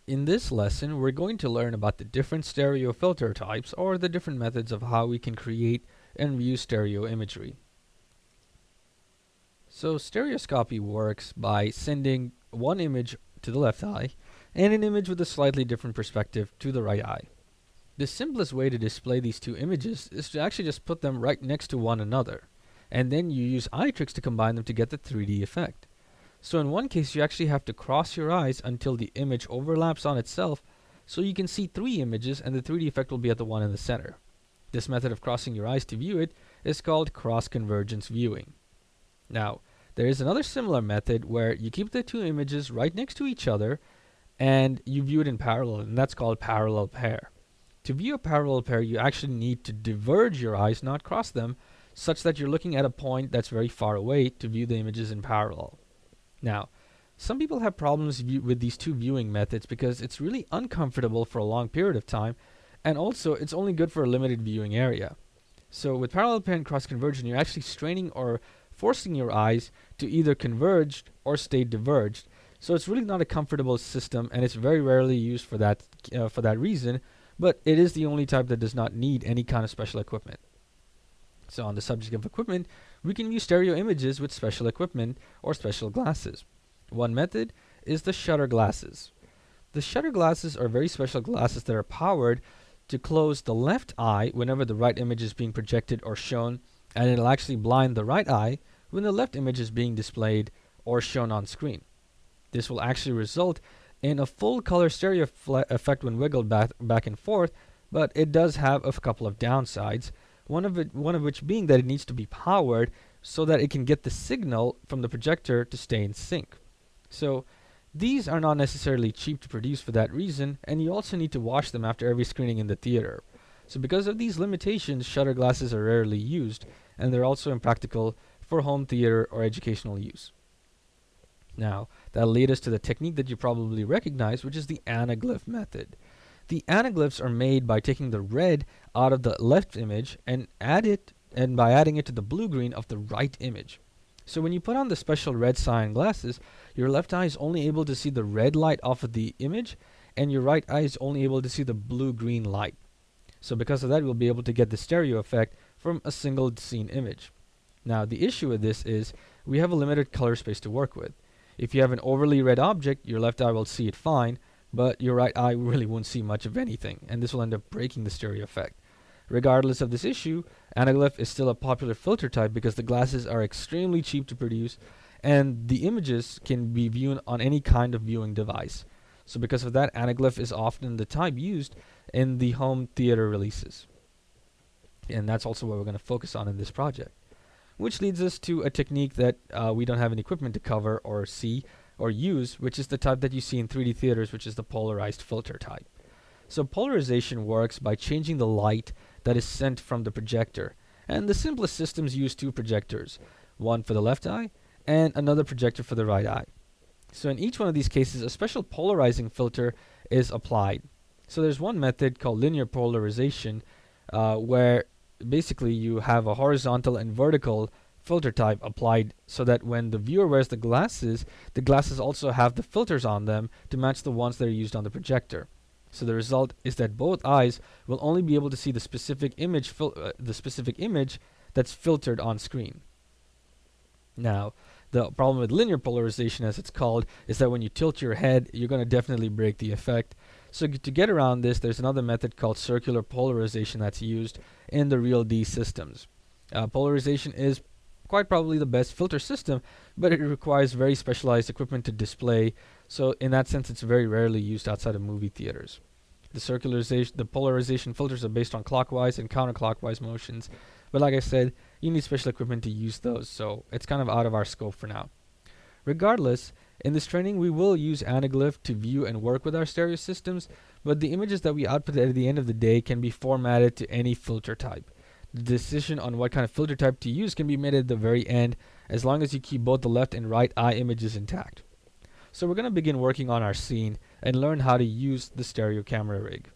In this lesson, we're going to learn about the different stereo filter types, or the different methods of how we can create and view stereo imagery. So stereoscopy works by sending one image to the left eye and an image with a slightly different perspective to the right eye. The simplest way to display these two images is to actually just put them right next to one another, and then you use eye tricks to combine them to get the 3D effect. So in one case, you actually have to cross your eyes until the image overlaps on itself, so you can see three images and the 3D effect will be at the one in the center. This method of crossing your eyes to view it is called cross-convergence viewing. Now, there is another similar method where you keep the two images right next to each other and you view it in parallel, and that's called parallel pair. To view a parallel pair, you actually need to diverge your eyes, not cross them, such that you're looking at a point that's very far away to view the images in parallel. Now, some people have problems with these two viewing methods because it's really uncomfortable for a long period of time, and also it's only good for a limited viewing area. So with parallel pair and cross convergence, you're actually straining or forcing your eyes to either converge or stay diverged. So it's really not a comfortable system, and it's very rarely used for that reason, but it is the only type that does not need any kind of special equipment. So on the subject of equipment, we can view stereo images with special equipment or special glasses. One method is the shutter glasses. The shutter glasses are very special glasses that are powered to close the left eye whenever the right image is being projected or shown, and it'll actually blind the right eye when the left image is being displayed or shown on screen. This will actually result in a full color stereo effect when wiggled back and forth, but it does have a couple of downsides. One of which being that it needs to be powered so that it can get the signal from the projector to stay in sync. So these are not necessarily cheap to produce for that reason, and you also need to wash them after every screening in the theater. So because of these limitations, shutter glasses are rarely used, and they're also impractical for home theater or educational use. Now, that'll lead us to the technique that you probably recognize, which is the anaglyph method. The anaglyphs are made by taking the red out of the left image and by adding it to the blue-green of the right image. So when you put on the special red cyan glasses, your left eye is only able to see the red light off of the image, and your right eye is only able to see the blue-green light. So because of that, we'll be able to get the stereo effect from a single scene image. Now, the issue with this is we have a limited color space to work with. If you have an overly red object, your left eye will see it fine, but your right eye really won't see much of anything, and this will end up breaking the stereo effect. Regardless of this issue, anaglyph is still a popular filter type because the glasses are extremely cheap to produce, and the images can be viewed on any kind of viewing device. So because of that, anaglyph is often the type used in the home theater releases. And that's also what we're going to focus on in this project. Which leads us to a technique that we don't have any equipment to cover or see or use, which is the type that you see in 3D theaters, which is the polarized filter type. So polarization works by changing the light that is sent from the projector, and the simplest systems use two projectors, one for the left eye and another projector for the right eye. So in each one of these cases, a special polarizing filter is applied. So there's one method called linear polarization where basically you have a horizontal and vertical filter type applied so that when the viewer wears the glasses also have the filters on them to match the ones that are used on the projector. So the result is that both eyes will only be able to see the specific image that's filtered on screen. Now, the problem with linear polarization, as it's called, is that when you tilt your head, you're going to definitely break the effect. So to get around this, there's another method called circular polarization that's used in the Real D systems. Polarization is quite probably the best filter system, but it requires very specialized equipment to display, so in that sense it's very rarely used outside of movie theaters. The polarization filters are based on clockwise and counterclockwise motions, but like I said, you need special equipment to use those, so it's kind of out of our scope for now. Regardless, in this training we will use anaglyph to view and work with our stereo systems, but the images that we output at the end of the day can be formatted to any filter type. The decision on what kind of filter type to use can be made at the very end, as long as you keep both the left and right eye images intact. So we're going to begin working on our scene and learn how to use the stereo camera rig.